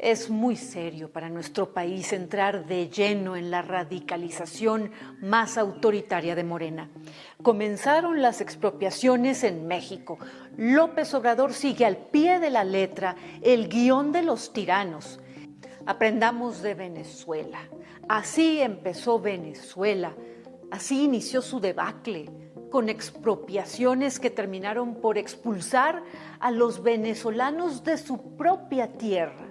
Es muy serio para nuestro país entrar de lleno en la radicalización más autoritaria de Morena. Comenzaron las expropiaciones en México. López Obrador sigue al pie de la letra el guión de los tiranos. Aprendamos de Venezuela. Así empezó Venezuela. Así inició su debacle, con expropiaciones que terminaron por expulsar a los venezolanos de su propia tierra.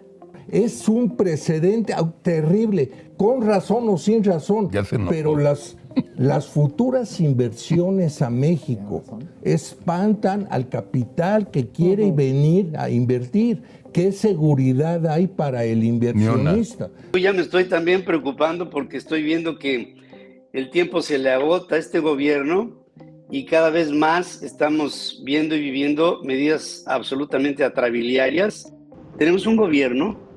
Es un precedente terrible, con razón o sin razón, pero las futuras inversiones a México espantan al capital que quiere venir a invertir. ¿Qué seguridad hay para el inversionista? Yo ya me estoy también preocupando porque estoy viendo que el tiempo se le agota a este gobierno y cada vez más estamos viendo y viviendo medidas absolutamente atrabiliarias. Tenemos un gobierno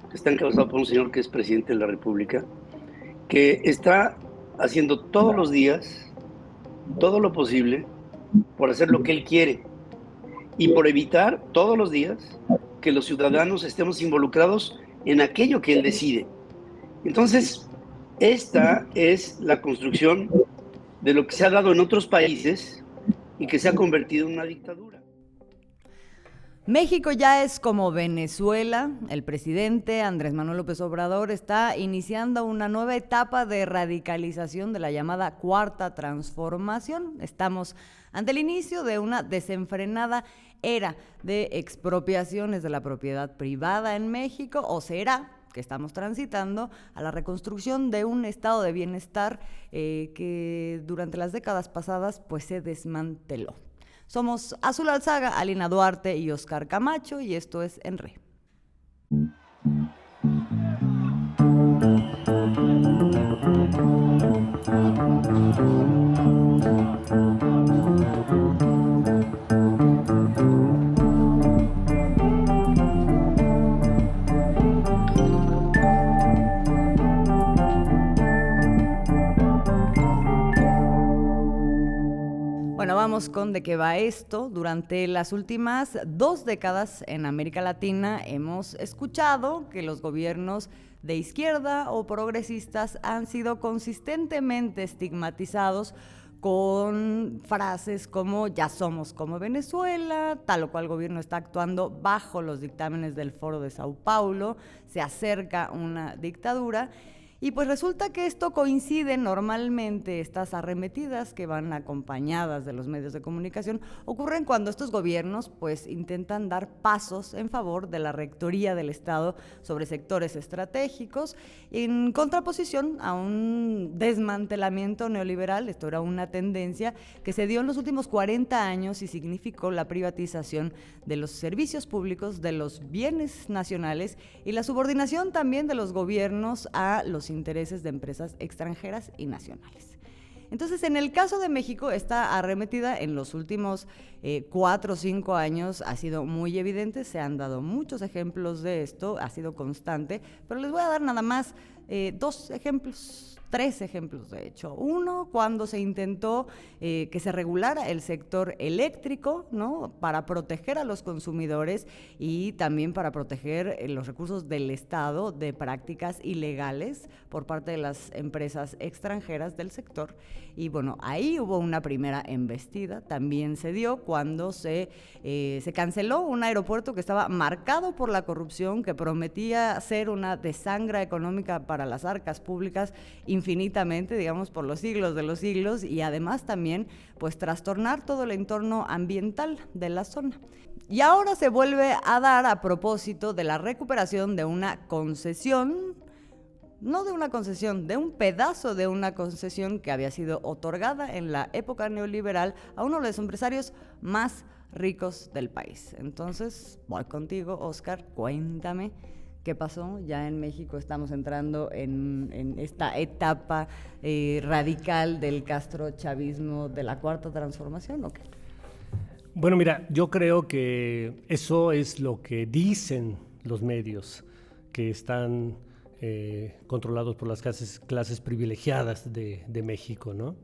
que está encabezado por un señor que es presidente de la República, que está haciendo todos los días todo lo posible por hacer lo que él quiere y por evitar todos los días que los ciudadanos estemos involucrados en aquello que él decide. Entonces, esta es la construcción de lo que se ha dado en otros países y que se ha convertido en una dictadura. México ya es como Venezuela. El presidente Andrés Manuel López Obrador está iniciando una nueva etapa de radicalización de la llamada Cuarta Transformación. Estamos ante el inicio de una desenfrenada era de expropiaciones de la propiedad privada en México, o será que estamos transitando a la reconstrucción de un estado de bienestar que durante las décadas pasadas pues se desmanteló. Somos Azul Alzaga, Alina Duarte y Oscar Camacho, y esto es En Re. Bueno, vamos con de qué va esto. Durante las últimas 2 décadas en América Latina hemos escuchado que los gobiernos de izquierda o progresistas han sido consistentemente estigmatizados con frases como ya somos como Venezuela, tal o cual gobierno está actuando bajo los dictámenes del Foro de Sao Paulo, se acerca una dictadura. Y pues resulta que esto coincide normalmente, estas arremetidas que van acompañadas de los medios de comunicación, ocurren cuando estos gobiernos pues intentan dar pasos en favor de la rectoría del Estado sobre sectores estratégicos, en contraposición a un desmantelamiento neoliberal. Esto era una tendencia que se dio en los últimos 40 años y significó la privatización de los servicios públicos, de los bienes nacionales y la subordinación también de los gobiernos a los intereses de empresas extranjeras y nacionales. Entonces, en el caso de México, esta arremetida en los últimos 4 o 5 años ha sido muy evidente, se han dado muchos ejemplos de esto, ha sido constante, pero les voy a dar nada más 2 ejemplos, 3 ejemplos de hecho. Uno, cuando se intentó que se regulara el sector eléctrico, ¿no?, para proteger a los consumidores y también para proteger los recursos del Estado de prácticas ilegales por parte de las empresas extranjeras del sector. Y bueno, ahí hubo una primera embestida. También se dio cuando se canceló un aeropuerto que estaba marcado por la corrupción, que prometía ser una desangra económica para las arcas públicas infinitamente, digamos, por los siglos de los siglos, y además también pues trastornar todo el entorno ambiental de la zona. Y ahora se vuelve a dar a propósito de la recuperación de una concesión, no de una concesión, de un pedazo de una concesión que había sido otorgada en la época neoliberal a uno de los empresarios más ricos del país. Entonces, voy contigo, Oscar, cuéntame qué pasó. Ya en México estamos entrando en esta etapa radical del castrochavismo, de la Cuarta Transformación, ¿o qué? Bueno, mira, yo creo que eso es lo que dicen los medios, que están controlados por las clases privilegiadas de México, ¿no?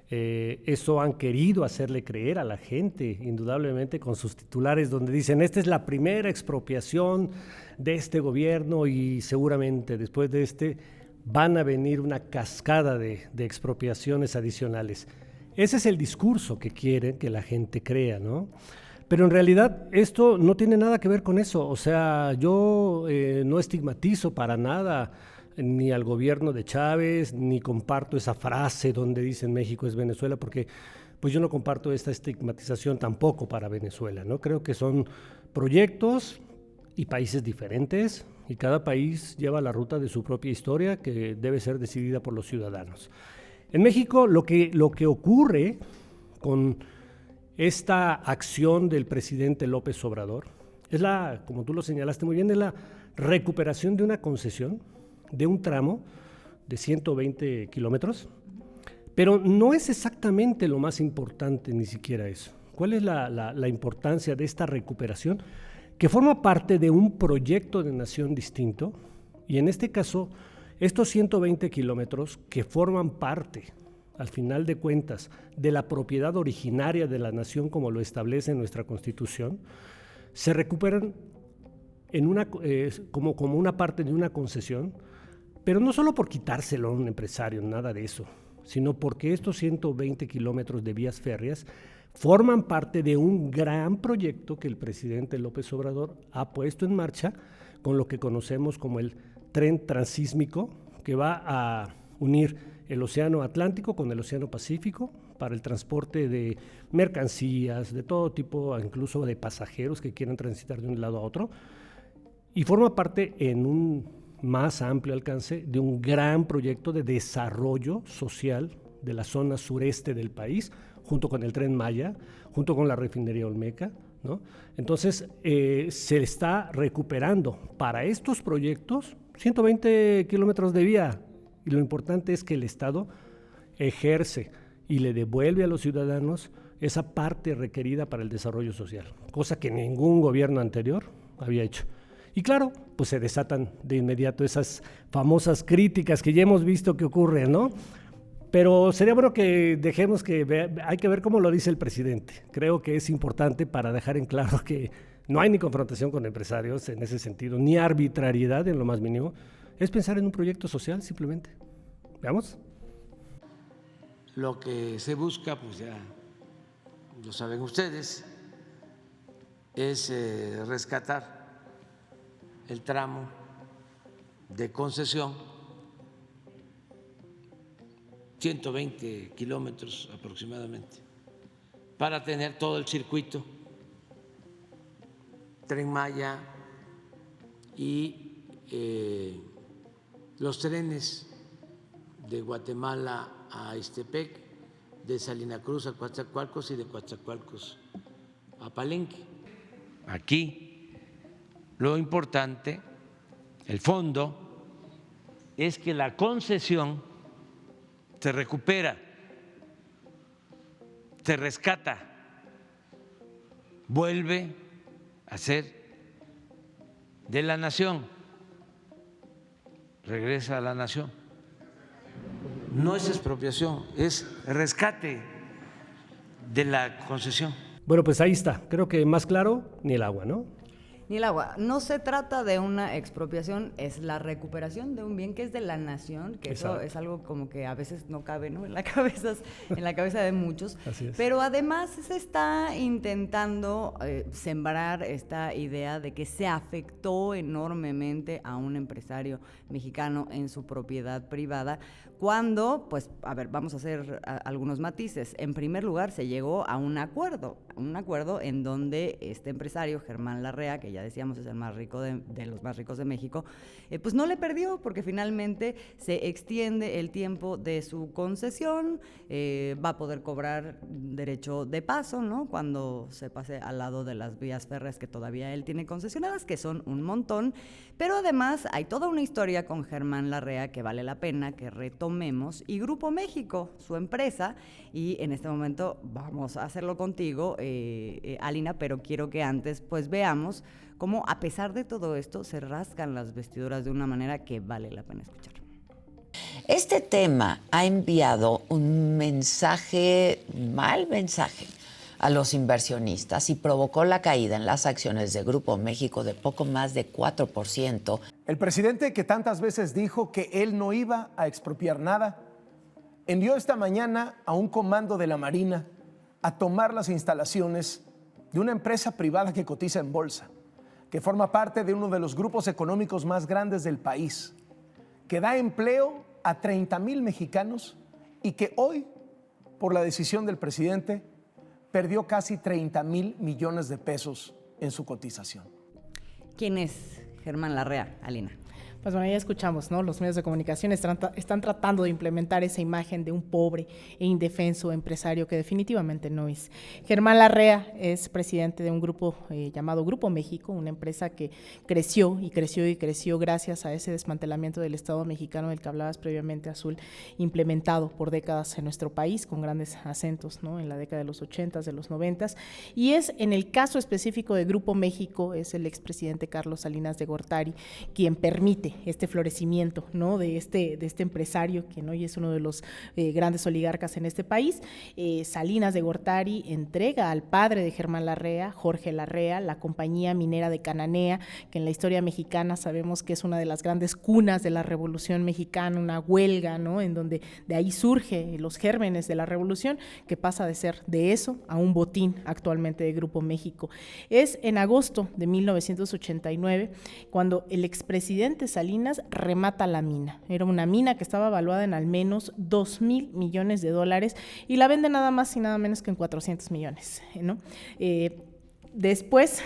Eso han querido hacerle creer a la gente, indudablemente, con sus titulares donde dicen, esta es la primera expropiación de este gobierno y seguramente después de van a venir una cascada de expropiaciones adicionales. Ese es el discurso que quieren que la gente crea, ¿no? Pero en realidad esto no tiene nada que ver con eso. O sea, yo no estigmatizo para nada ni al gobierno de Chávez, ni comparto esa frase donde dicen México es Venezuela, porque pues yo no comparto esta estigmatización tampoco para Venezuela, ¿no? Creo que son proyectos y países diferentes, y cada país lleva la ruta de su propia historia que debe ser decidida por los ciudadanos. En México lo que ocurre con esta acción del presidente López Obrador es como tú lo señalaste muy bien, es la recuperación de una concesión, de un tramo de 120 kilómetros, pero no es exactamente lo más importante ni siquiera eso. ¿Cuál es la importancia de esta recuperación? Que forma parte de un proyecto de nación distinto, y en este caso, estos 120 kilómetros que forman parte, al final de cuentas, de la propiedad originaria de la nación como lo establece nuestra Constitución, se recuperan como una parte de una concesión, pero no solo por quitárselo a un empresario, nada de eso, sino porque estos 120 kilómetros de vías férreas forman parte de un gran proyecto que el presidente López Obrador ha puesto en marcha con lo que conocemos como el tren transísmico, que va a unir el Océano Atlántico con el Océano Pacífico para el transporte de mercancías, de todo tipo, incluso de pasajeros que quieran transitar de un lado a otro, y forma parte en un más amplio alcance de un gran proyecto de desarrollo social de la zona sureste del país, junto con el Tren Maya, junto con la refinería Olmeca, ¿no? Entonces, se está recuperando para estos proyectos 120 kilómetros de vía, y lo importante es que el Estado ejerce y le devuelve a los ciudadanos esa parte requerida para el desarrollo social, cosa que ningún gobierno anterior había hecho. Y claro, pues se desatan de inmediato esas famosas críticas que ya hemos visto que ocurren, ¿no? Pero sería bueno que dejemos hay que ver cómo lo dice el presidente. Creo que es importante para dejar en claro que no hay ni confrontación con empresarios en ese sentido, ni arbitrariedad en lo más mínimo. Es pensar en un proyecto social simplemente. ¿Veamos? Lo que se busca, pues ya lo saben ustedes, es rescatar el tramo de concesión, 120 kilómetros aproximadamente, para tener todo el circuito, Tren Maya y los trenes de Guatemala a Ixtepec, de Salina Cruz a Coatzacoalcos y de Coatzacoalcos a Palenque. Aquí lo importante, el fondo, es que la concesión se recupera, se rescata, vuelve a ser de la nación, regresa a la nación. No es expropiación, es rescate de la concesión. Bueno, pues ahí está. Creo que más claro ni el agua, ¿no? Ni el agua. No se trata de una expropiación, es la recuperación de un bien que es de la nación, que Exacto. Eso es algo como que a veces no cabe, ¿no? en la cabeza de muchos. Así es. Pero además se está intentando sembrar esta idea de que se afectó enormemente a un empresario mexicano en su propiedad privada, cuando, pues, a ver, vamos a hacer algunos matices. En primer lugar, se llegó a un acuerdo en donde este empresario, Germán Larrea, que ya decíamos es el más rico de los más ricos de México, pues no le perdió, porque finalmente se extiende el tiempo de su concesión, va a poder cobrar derecho de paso, ¿no? Cuando se pase al lado de las vías férreas que todavía él tiene concesionadas, que son un montón, pero además hay toda una historia con Germán Larrea que vale la pena que retomemos, y Grupo México, su empresa, y en este momento vamos a hacerlo contigo, Alina, pero quiero que antes pues veamos cómo a pesar de todo esto se rascan las vestiduras de una manera que vale la pena escuchar. Este tema ha enviado un mal mensaje a los inversionistas y provocó la caída en las acciones de Grupo México de poco más de 4%. El presidente, que tantas veces dijo que él no iba a expropiar nada, envió esta mañana a un comando de la Marina a tomar las instalaciones de una empresa privada que cotiza en bolsa, que forma parte de uno de los grupos económicos más grandes del país, que da empleo a 30,000 mexicanos y que hoy, por la decisión del presidente, perdió casi 30,000 millones de pesos en su cotización. ¿Quién es Germán Larrea, Alina? Pues bueno, ya escuchamos, ¿no? Los medios de comunicación están tratando de implementar esa imagen de un pobre e indefenso empresario que definitivamente no es. Germán Larrea es presidente de un grupo llamado Grupo México, una empresa que creció gracias a ese desmantelamiento del Estado mexicano del que hablabas previamente, Azul, implementado por décadas en nuestro país, con grandes acentos, ¿no? En la década de los 80s, de los 90s. Y es, en el caso específico de Grupo México, es el expresidente Carlos Salinas de Gortari quien permite este florecimiento, ¿no? de este empresario que hoy es uno de los grandes oligarcas en este país. Salinas de Gortari entrega al padre de Germán Larrea, Jorge Larrea, la compañía minera de Cananea, que en la historia mexicana sabemos que es una de las grandes cunas de la Revolución Mexicana, una huelga, ¿no? En donde de ahí surge los gérmenes de la revolución, que pasa de ser de eso a un botín actualmente de Grupo México. Es en agosto de 1989 cuando el expresidente Salinas remata la mina. Era una mina que estaba evaluada en al menos 2,000 millones de dólares y la vende nada más y nada menos que en 400 millones, ¿no? Después,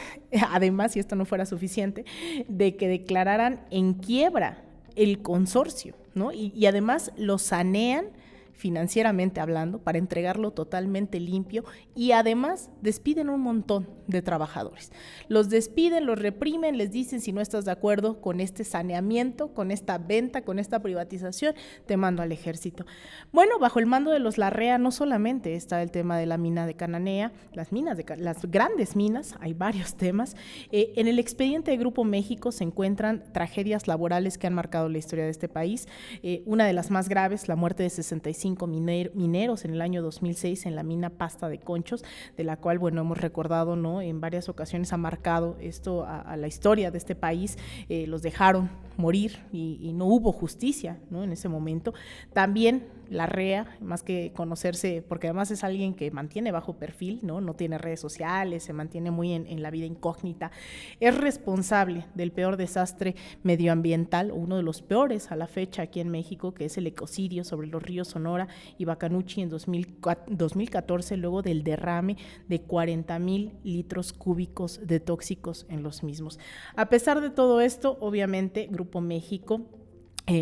además, si esto no fuera suficiente, de que declararan en quiebra el consorcio, ¿no? Y además lo sanean financieramente hablando, para entregarlo totalmente limpio, y además despiden un montón de trabajadores. Los despiden, los reprimen, les dicen: si no estás de acuerdo con este saneamiento, con esta venta, con esta privatización, te mando al ejército. Bueno, bajo el mando de los Larrea no solamente está el tema de la mina de Cananea, las grandes minas, hay varios temas. En el expediente de Grupo México se encuentran tragedias laborales que han marcado la historia de este país. Una de las más graves, la muerte de 65 mineros en el año 2006 en la mina Pasta de Conchos, de la cual, bueno, hemos recordado, ¿no? En varias ocasiones ha marcado esto a la historia de este país. Los dejaron morir y no hubo justicia, ¿no? En ese momento. También Larrea, más que conocerse, porque además es alguien que mantiene bajo perfil, no tiene redes sociales, se mantiene muy en la vida incógnita, es responsable del peor desastre medioambiental, uno de los peores a la fecha aquí en México, que es el ecocidio sobre los ríos Sonora y Bacanuchi en 2014, luego del derrame de 40,000 litros cúbicos de tóxicos en los mismos. A pesar de todo esto, obviamente, Grupo México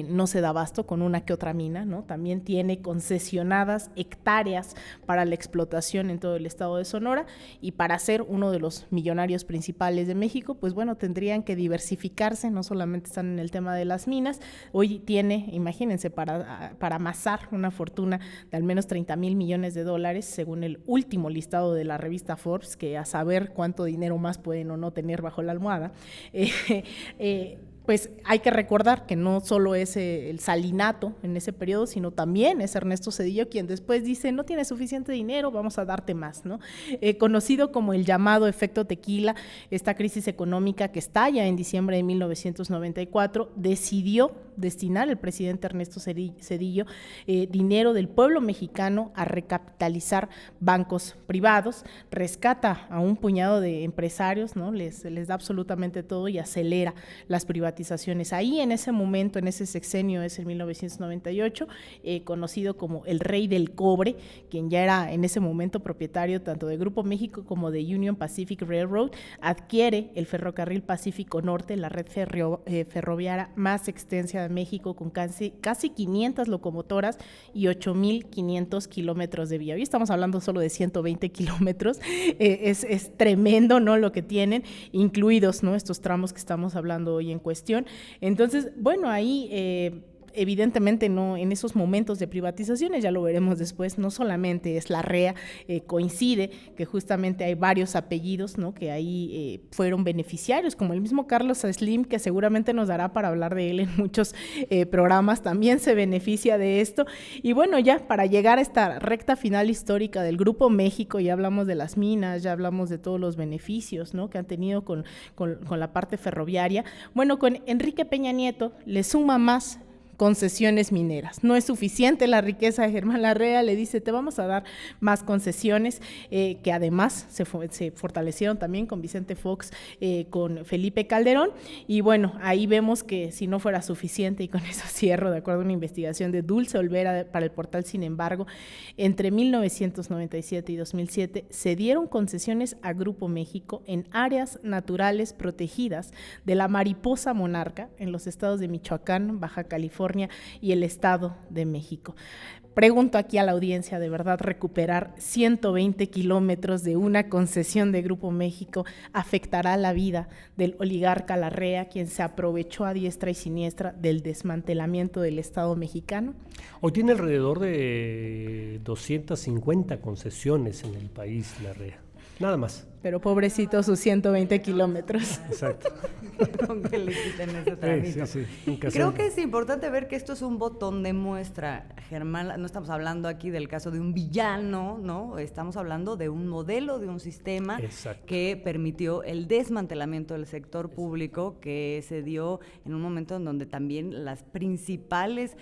no se da abasto con una que otra mina, ¿no? También tiene concesionadas hectáreas para la explotación en todo el estado de Sonora, y para ser uno de los millonarios principales de México, pues bueno, tendrían que diversificarse, no solamente están en el tema de las minas. Hoy tiene, imagínense, para amasar una fortuna de al menos 30,000 millones de dólares, según el último listado de la revista Forbes, que a saber cuánto dinero más pueden o no tener bajo la almohada. Pues hay que recordar que no solo es el salinato en ese periodo, sino también es Ernesto Zedillo quien después dice: no tienes suficiente dinero, vamos a darte más, ¿no? Conocido como el llamado efecto tequila, esta crisis económica que estalla en diciembre de 1994, decidió destinar el presidente Ernesto Zedillo dinero del pueblo mexicano a recapitalizar bancos privados, rescata a un puñado de empresarios, ¿no? Les da absolutamente todo y acelera las privatizaciones. Ahí en ese momento, en ese sexenio, es el 1998, conocido como el rey del cobre, quien ya era en ese momento propietario tanto de Grupo México como de Union Pacific Railroad, adquiere el ferrocarril Pacífico Norte, la red ferroviaria más extensa de México, con casi 500 locomotoras y 8,500 kilómetros de vía. Hoy estamos hablando solo de 120 kilómetros, es tremendo, ¿no? Lo que tienen, incluidos, ¿no? Estos tramos que estamos hablando hoy en cuestión. Entonces, bueno, ahí evidentemente no, en esos momentos de privatizaciones, ya lo veremos después, no solamente es Larrea, coincide que justamente hay varios apellidos, ¿no?, que ahí fueron beneficiarios, como el mismo Carlos Slim, que seguramente nos dará para hablar de él en muchos programas, también se beneficia de esto. Y bueno, ya para llegar a esta recta final histórica del Grupo México, ya hablamos de las minas, ya hablamos de todos los beneficios, ¿no?, que han tenido con la parte ferroviaria. Bueno, con Enrique Peña Nieto le suma más concesiones mineras. No es suficiente la riqueza de Germán Larrea, le dice, te vamos a dar más concesiones, que además se fortalecieron también con Vicente Fox, con Felipe Calderón, y bueno, ahí vemos que si no fuera suficiente, y con eso cierro, de acuerdo a una investigación de Dulce Olvera para el portal Sin Embargo, entre 1997 y 2007 se dieron concesiones a Grupo México en áreas naturales protegidas de la mariposa monarca en los estados de Michoacán, Baja California y el Estado de México. Pregunto aquí a la audiencia, ¿de verdad recuperar 120 kilómetros de una concesión de Grupo México afectará la vida del oligarca Larrea, quien se aprovechó a diestra y siniestra del desmantelamiento del Estado mexicano? Hoy tiene alrededor de 250 concesiones en el país Larrea, nada más. Pero pobrecito sus 120 kilómetros. Exacto. Con que le quiten ese trámite. Sí. Creo que es importante ver que esto es un botón de muestra, Germán. No estamos hablando aquí del caso de un villano, ¿no? Estamos hablando de un modelo, de un sistema que permitió el desmantelamiento del sector público, que se dio en un momento en donde también las principales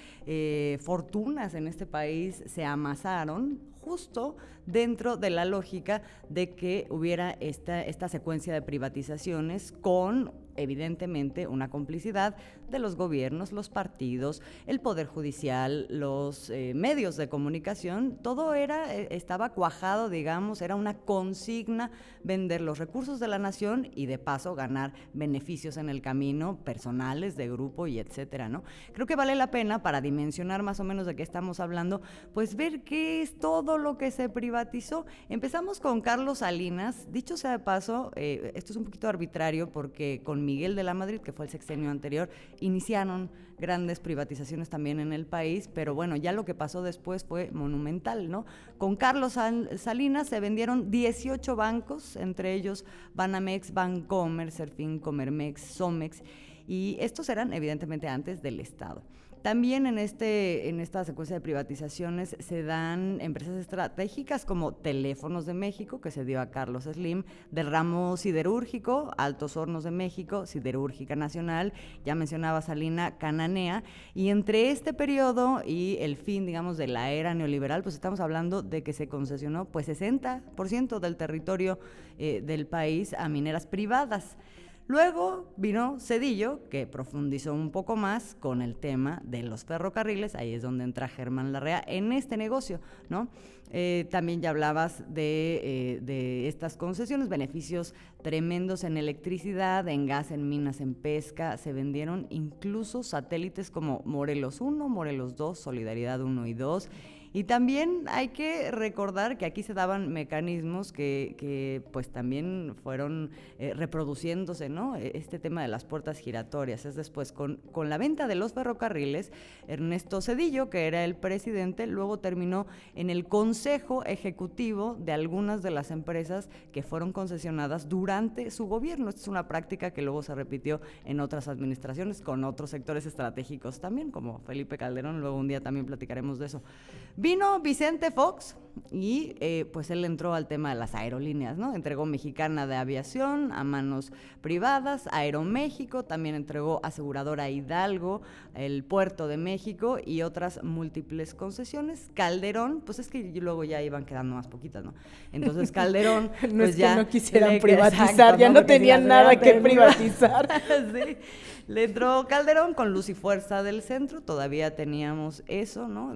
fortunas en este país se amasaron, justo dentro de la lógica de que hubiera esta secuencia de privatizaciones con, evidentemente, una complicidad de los gobiernos, los partidos, el Poder Judicial, los medios de comunicación. Todo estaba cuajado, digamos, era una consigna vender los recursos de la nación y de paso ganar beneficios en el camino, personales, de grupo y etcétera, ¿no? Creo que vale la pena, para dimensionar más o menos de qué estamos hablando, pues ver qué es todo lo que se privatizó. Empezamos con Carlos Salinas. Dicho sea de paso, esto es un poquito arbitrario porque con Miguel de la Madrid, que fue el sexenio anterior, iniciaron grandes privatizaciones también en el país, pero bueno, ya lo que pasó después fue monumental, ¿no? Con Carlos Salinas se vendieron 18 bancos, entre ellos Banamex, Bancomer, Serfín, Comermex, Somex, y estos eran evidentemente antes del Estado. También en esta secuencia de privatizaciones se dan empresas estratégicas como Teléfonos de México, que se dio a Carlos Slim, del ramo siderúrgico, Altos Hornos de México, Siderúrgica Nacional, ya mencionaba Salina, Cananea, y entre este periodo y el fin, digamos, de la era neoliberal, pues estamos hablando de que se concesionó pues 60% del territorio del país a mineras privadas. Luego vino Zedillo, que profundizó un poco más con el tema de los ferrocarriles, ahí es donde entra Germán Larrea en este negocio, ¿no? También ya hablabas de estas concesiones, beneficios tremendos en electricidad, en gas, en minas, en pesca. Se vendieron incluso satélites como Morelos 1, Morelos 2, Solidaridad 1 y 2. Y también hay que recordar que aquí se daban mecanismos que pues también fueron reproduciéndose, ¿no? Este tema de las puertas giratorias. Es después, con la venta de los ferrocarriles, Ernesto Zedillo, que era el presidente, luego terminó en el consejo ejecutivo de algunas de las empresas que fueron concesionadas durante su gobierno. Esta es una práctica que luego se repitió en otras administraciones con otros sectores estratégicos también, como Felipe Calderón. Luego un día también platicaremos de eso. Vino Vicente Fox y pues él entró al tema de las aerolíneas, ¿no? Entregó Mexicana de Aviación a manos privadas, Aeroméxico, también entregó Aseguradora Hidalgo, el Puerto de México y otras múltiples concesiones. Calderón, pues es que luego ya iban quedando más poquitas, ¿no? Entonces Calderón, no pues es que ya no quisieran privatizar, ya no tenían nada que privatizar. Sí. Le entró Calderón con Luz y Fuerza del Centro, todavía teníamos eso, ¿no?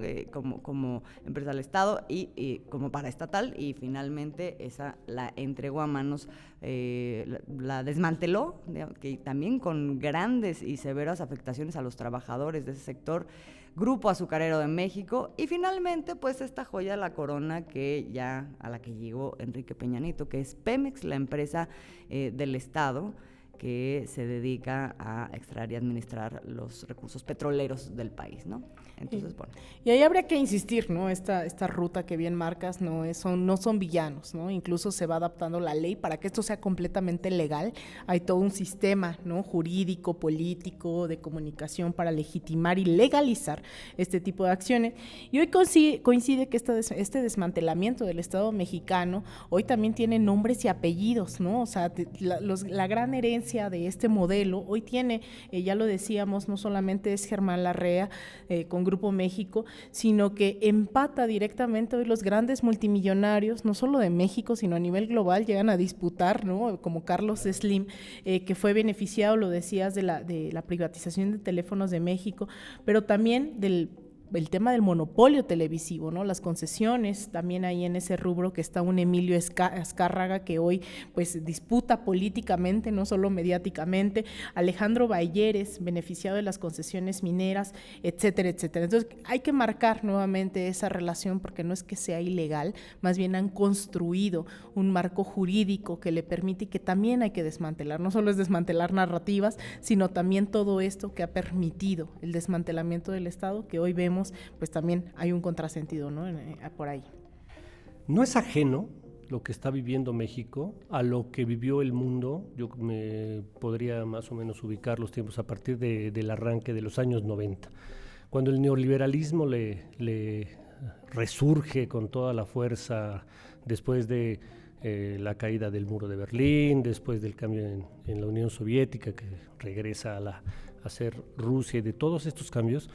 Como empresa del Estado y como paraestatal, y finalmente esa la entregó a manos, la desmanteló, que también con grandes y severas afectaciones a los trabajadores de ese sector. Grupo Azucarero de México, y finalmente pues esta joya de la corona a la que llegó Enrique Peña Nieto, que es Pemex, la empresa del Estado, que se dedica a extraer y administrar los recursos petroleros del país, ¿no? Entonces, bueno. Y ahí habría que insistir, ¿no? Esta ruta que bien marcas no son villanos, ¿no? Incluso se va adaptando la ley para que esto sea completamente legal. Hay todo un sistema, ¿no? Jurídico, político, de comunicación para legitimar y legalizar este tipo de acciones. Y hoy coincide que este desmantelamiento del Estado mexicano hoy también tiene nombres y apellidos, ¿no? O sea, la gran herencia de este modelo hoy tiene, ya lo decíamos, no solamente es Germán Larrea con Grupo México, sino que empata directamente hoy los grandes multimillonarios, no solo de México, sino a nivel global, llegan a disputar, ¿no? Como Carlos Slim, que fue beneficiado, lo decías, de la privatización de Teléfonos de México, pero también el tema del monopolio televisivo, ¿no? Las concesiones, también ahí en ese rubro que está un Emilio Azcárraga que hoy pues disputa políticamente, no solo mediáticamente, Alejandro Bayeres, beneficiado de las concesiones mineras, etcétera, etcétera. Entonces hay que marcar nuevamente esa relación porque no es que sea ilegal, más bien han construido un marco jurídico que le permite y que también hay que desmantelar, no solo es desmantelar narrativas, sino también todo esto que ha permitido el desmantelamiento del Estado, que hoy vemos pues también hay un contrasentido, ¿no? Por ahí. No es ajeno lo que está viviendo México a lo que vivió el mundo. Yo me podría más o menos ubicar los tiempos a partir del arranque de los años 90, cuando el neoliberalismo le resurge con toda la fuerza después de la caída del muro de Berlín, después del cambio en la Unión Soviética, que regresa a ser Rusia, y de todos estos cambios.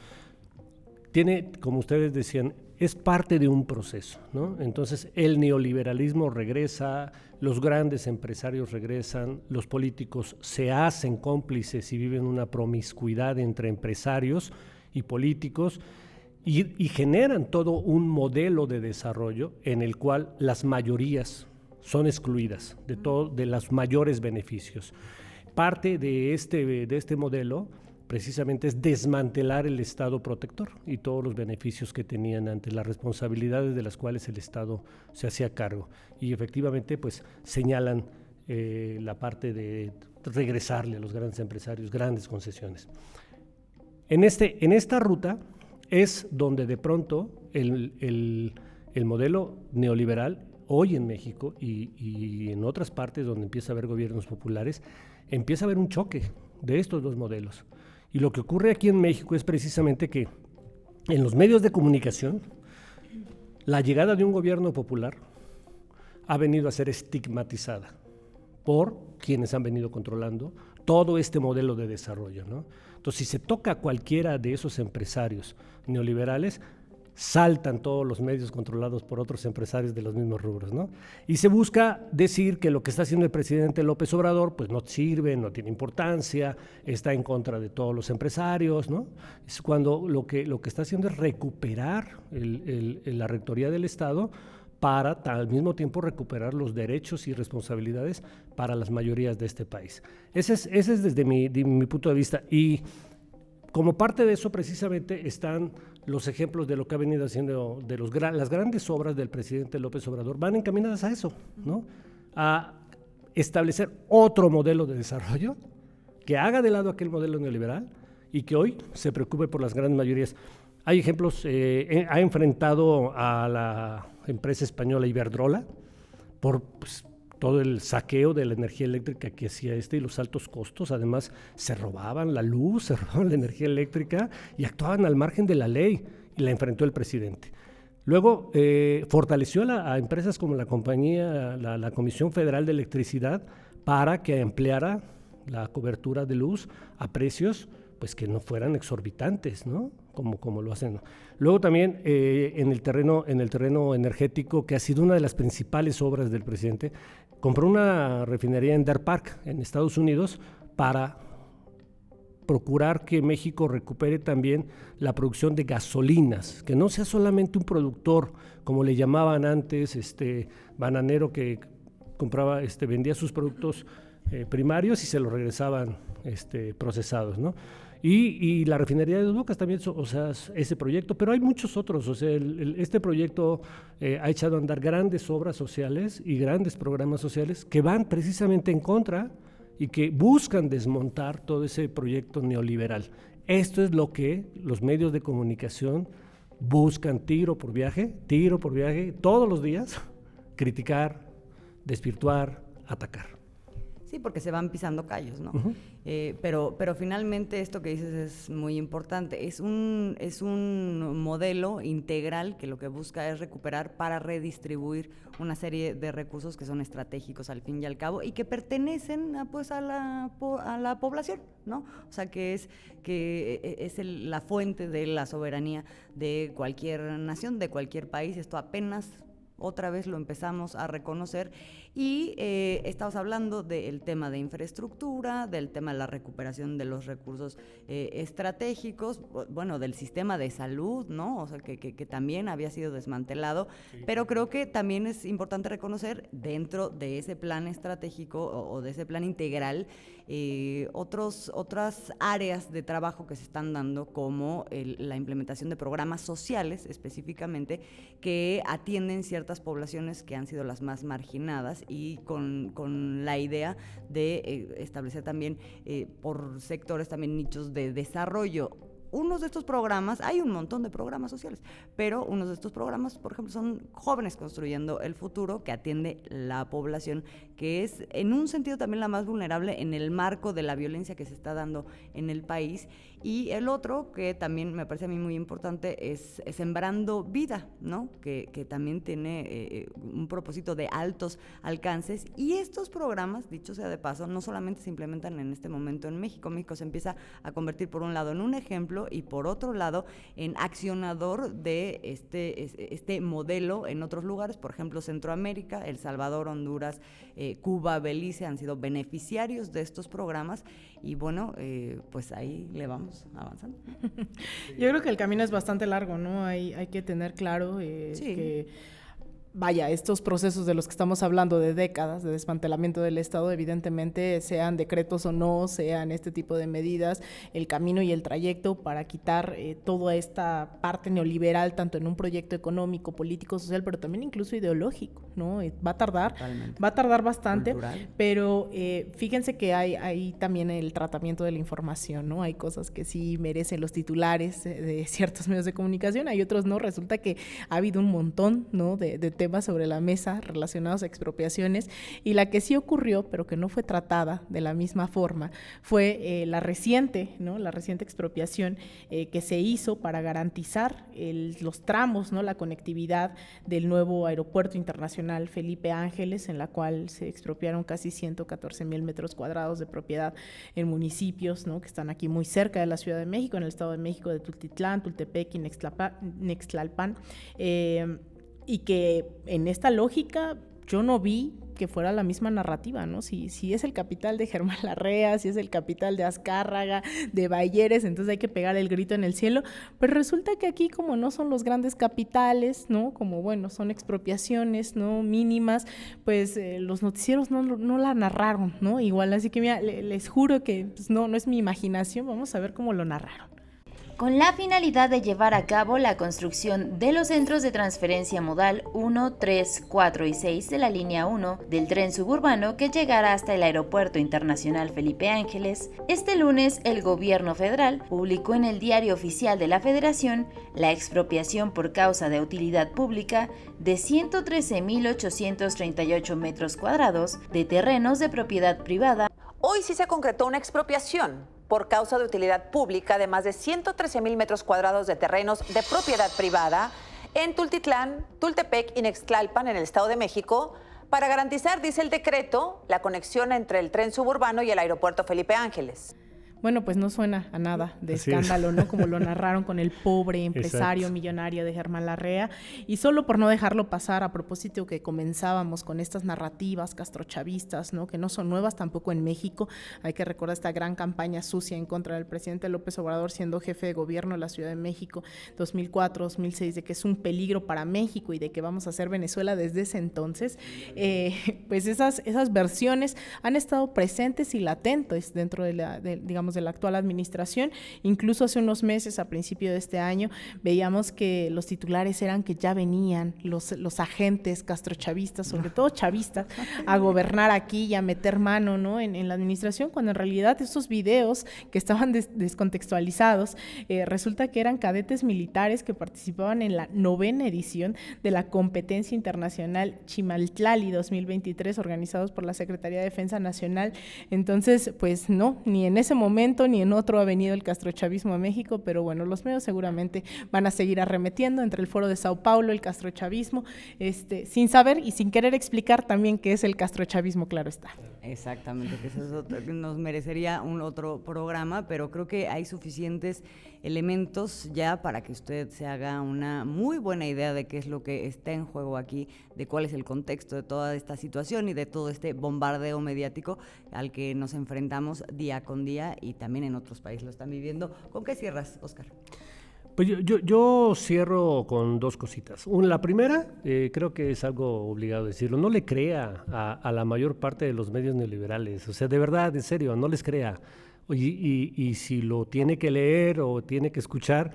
Tiene, como ustedes decían, es parte de un proceso, ¿no? Entonces el neoliberalismo regresa, los grandes empresarios regresan, los políticos se hacen cómplices y viven una promiscuidad entre empresarios y políticos y generan todo un modelo de desarrollo en el cual las mayorías son excluidas de los mayores beneficios. Parte de este modelo precisamente es desmantelar el Estado protector y todos los beneficios que tenían antes, las responsabilidades de las cuales el Estado se hacía cargo. Y efectivamente, pues señalan la parte de regresarle a los grandes empresarios grandes concesiones. En esta ruta es donde de pronto el modelo neoliberal hoy en México y en otras partes donde empieza a haber gobiernos populares, empieza a haber un choque de estos dos modelos. Y lo que ocurre aquí en México es precisamente que en los medios de comunicación la llegada de un gobierno popular ha venido a ser estigmatizada por quienes han venido controlando todo este modelo de desarrollo, ¿no? Entonces, si se toca a cualquiera de esos empresarios neoliberales, saltan todos los medios controlados por otros empresarios de los mismos rubros, ¿no? Y se busca decir que lo que está haciendo el presidente López Obrador pues no sirve, no tiene importancia, está en contra de todos los empresarios, ¿no? Es cuando lo que está haciendo es recuperar la rectoría del Estado para al mismo tiempo recuperar los derechos y responsabilidades para las mayorías de este país. Ese es desde mi punto de vista. Y como parte de eso precisamente están los ejemplos de lo que ha venido haciendo, de las grandes obras del presidente López Obrador, van encaminadas a eso, ¿no? A establecer otro modelo de desarrollo que haga de lado aquel modelo neoliberal y que hoy se preocupe por las grandes mayorías. Hay ejemplos, ha enfrentado a la empresa española Iberdrola por todo el saqueo de la energía eléctrica que hacía y los altos costos. Además, se robaban la luz, se robaban la energía eléctrica y actuaban al margen de la ley, y la enfrentó el presidente. Luego, fortaleció a empresas como la Comisión Federal de Electricidad para que ampliara la cobertura de luz a precios pues que no fueran exorbitantes, ¿no? Como lo hacen. Luego también en el terreno energético, que ha sido una de las principales obras del presidente, compró una refinería en Deer Park, en Estados Unidos, para procurar que México recupere también la producción de gasolinas, que no sea solamente un productor, como le llamaban antes, bananero que compraba, vendía sus productos primarios y se los regresaban procesados, ¿no? Y la refinería de Dos Bocas también, ese proyecto, pero hay muchos otros. Este proyecto ha echado a andar grandes obras sociales y grandes programas sociales que van precisamente en contra y que buscan desmontar todo ese proyecto neoliberal. Esto es lo que los medios de comunicación buscan tiro por viaje, todos los días, criticar, desvirtuar, atacar. Sí, porque se van pisando callos, ¿no? Uh-huh. Pero finalmente esto que dices es muy importante. Es un modelo integral que lo que busca es recuperar para redistribuir una serie de recursos que son estratégicos al fin y al cabo y que pertenecen a la población, ¿no? O sea, que es la fuente de la soberanía de cualquier nación, de cualquier país. Esto apenas otra vez lo empezamos a reconocer y estamos hablando del tema de infraestructura, del tema de la recuperación de los recursos estratégicos, bueno, del sistema de salud, ¿no? O sea, que también había sido desmantelado, sí, pero creo que también es importante reconocer dentro de ese plan estratégico o de ese plan integral otras áreas de trabajo que se están dando, como la implementación de programas sociales específicamente que atienden ciertas poblaciones que han sido las más marginadas y con la idea de establecer también por sectores también nichos de desarrollo. Unos de estos programas, hay un montón de programas sociales, pero unos de estos programas, por ejemplo, son Jóvenes Construyendo el Futuro, que atiende la población que es en un sentido también la más vulnerable en el marco de la violencia que se está dando en el país. Y el otro, que también me parece a mí muy importante, es Sembrando Vida, ¿no? Que también tiene un propósito de altos alcances. Y estos programas, dicho sea de paso, no solamente se implementan en este momento en México. México se empieza a convertir, por un lado, en un ejemplo y por otro lado en accionador de este modelo en otros lugares. Por ejemplo, Centroamérica, El Salvador, Honduras, Cuba, Belice han sido beneficiarios de estos programas y bueno, pues ahí le vamos avanzando. Yo creo que el camino es bastante largo, ¿no? Hay que tener claro sí, que vaya, estos procesos de los que estamos hablando de décadas de desmantelamiento del Estado, evidentemente, sean decretos o no, sean este tipo de medidas, el camino y el trayecto para quitar toda esta parte neoliberal, tanto en un proyecto económico, político, social, pero también incluso ideológico, ¿no? Va a tardar bastante, cultural. Pero fíjense que hay también el tratamiento de la información, ¿no? Hay cosas que sí merecen los titulares de ciertos medios de comunicación, hay otros no. Resulta que ha habido un montón, ¿no? de temas sobre la mesa relacionados a expropiaciones, y la que sí ocurrió, pero que no fue tratada de la misma forma, fue la reciente expropiación que se hizo para garantizar los tramos, ¿no? La conectividad del nuevo Aeropuerto Internacional Felipe Ángeles, en la cual se expropiaron casi 114,000 metros cuadrados de propiedad en municipios, ¿no? Que están aquí muy cerca de la Ciudad de México, en el Estado de México, de Tultitlán, Tultepec y Nextlalpan, y que en esta lógica yo no vi que fuera la misma narrativa, ¿no? Si es el capital de Germán Larrea, si es el capital de Azcárraga, de Bayeres, entonces hay que pegar el grito en el cielo, pero resulta que aquí, como no son los grandes capitales, ¿no? Como, bueno, son expropiaciones, ¿no? Mínimas, pues los noticieros no la narraron, ¿no? Igual, así que mira, les juro que pues, no es mi imaginación, vamos a ver cómo lo narraron. Con la finalidad de llevar a cabo la construcción de los centros de transferencia modal 1, 3, 4 y 6 de la línea 1 del tren suburbano que llegará hasta el Aeropuerto Internacional Felipe Ángeles, este lunes el gobierno federal publicó en el Diario Oficial de la Federación la expropiación por causa de utilidad pública de 113,838 metros cuadrados de terrenos de propiedad privada. Hoy sí se concretó una expropiación por causa de utilidad pública de más de 113,000 metros cuadrados de terrenos de propiedad privada en Tultitlán, Tultepec y Nextlalpan, en el Estado de México, para garantizar, dice el decreto, la conexión entre el tren suburbano y el Aeropuerto Felipe Ángeles. Bueno, pues no suena a nada de escándalo, ¿no? Como lo narraron con el pobre empresario Exacto. millonario de Germán Larrea. Y solo por no dejarlo pasar, a propósito que comenzábamos con estas narrativas castrochavistas, ¿no? Que no son nuevas tampoco en México. Hay que recordar esta gran campaña sucia en contra del presidente López Obrador siendo jefe de gobierno de la Ciudad de México 2004-2006, de que es un peligro para México y de que vamos a hacer Venezuela desde ese entonces. Pues esas versiones han estado presentes y latentes dentro de digamos, de la actual administración. Incluso hace unos meses, a principio de este año, veíamos que los titulares eran que ya venían los agentes castrochavistas, sobre todo chavistas, a gobernar aquí y a meter mano, ¿no?, en la administración, cuando en realidad estos videos que estaban descontextualizados, resulta que eran cadetes militares que participaban en la 9ª edición de la competencia internacional Chimaltlali 2023, organizados por la Secretaría de Defensa Nacional. Entonces, pues no, ni en ese momento ni en otro ha venido el castrochavismo a México, pero bueno, los medios seguramente van a seguir arremetiendo entre el Foro de Sao Paulo, el castrochavismo, sin saber y sin querer explicar también qué es el castrochavismo, claro está. Exactamente, que eso es otro, que nos merecería un otro programa, pero creo que hay suficientes elementos ya para que usted se haga una muy buena idea de qué es lo que está en juego aquí, de cuál es el contexto de toda esta situación y de todo este bombardeo mediático al que nos enfrentamos día con día y también en otros países lo están viviendo. ¿Con qué cierras, Óscar? Pues yo cierro con 2 cositas. La primera, creo que es algo obligado decirlo, no le crea a la mayor parte de los medios neoliberales, o sea, de verdad, en serio, no les crea. Y si lo tiene que leer o tiene que escuchar,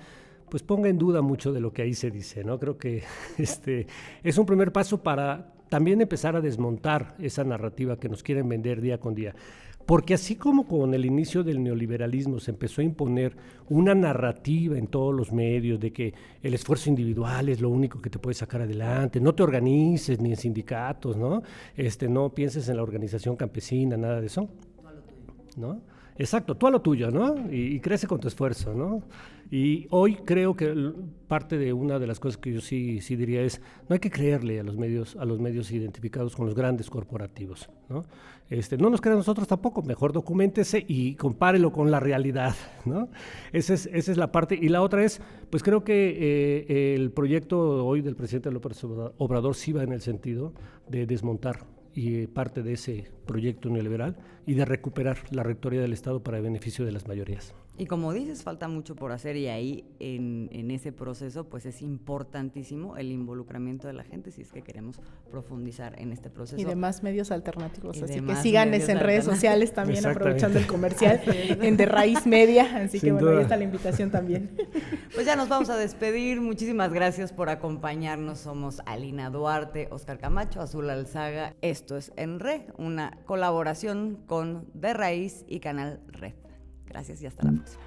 pues ponga en duda mucho de lo que ahí se dice, ¿no? Creo que es un primer paso para también empezar a desmontar esa narrativa que nos quieren vender día con día. Porque así como con el inicio del neoliberalismo se empezó a imponer una narrativa en todos los medios de que el esfuerzo individual es lo único que te puede sacar adelante, no te organices ni en sindicatos, ¿no? No pienses en la organización campesina, nada de eso, ¿no? Exacto, tú a lo tuyo, ¿no? Y crece con tu esfuerzo, ¿no? Y hoy creo que parte de una de las cosas que yo sí diría es, no hay que creerle a los medios identificados con los grandes corporativos, ¿no? No nos crea a nosotros tampoco, mejor documéntese y compárelo con la realidad, ¿no? Esa es la parte. Y la otra es, pues creo que el proyecto hoy del presidente López Obrador sí va en el sentido de desmontar y parte de ese proyecto neoliberal y de recuperar la rectoría del Estado para el beneficio de las mayorías. Y como dices, falta mucho por hacer y ahí en ese proceso pues es importantísimo el involucramiento de la gente si es que queremos profundizar en este proceso. Y demás medios alternativos, así que síganos en redes sociales también, aprovechando el comercial en De Raíz Media, así que bueno, ahí está la invitación también. Pues ya nos vamos a despedir, muchísimas gracias por acompañarnos, somos Alina Duarte, Óscar Camacho, Azul Alzaga, esto es En Red, una colaboración con De Raíz y Canal Red. Gracias y hasta la próxima.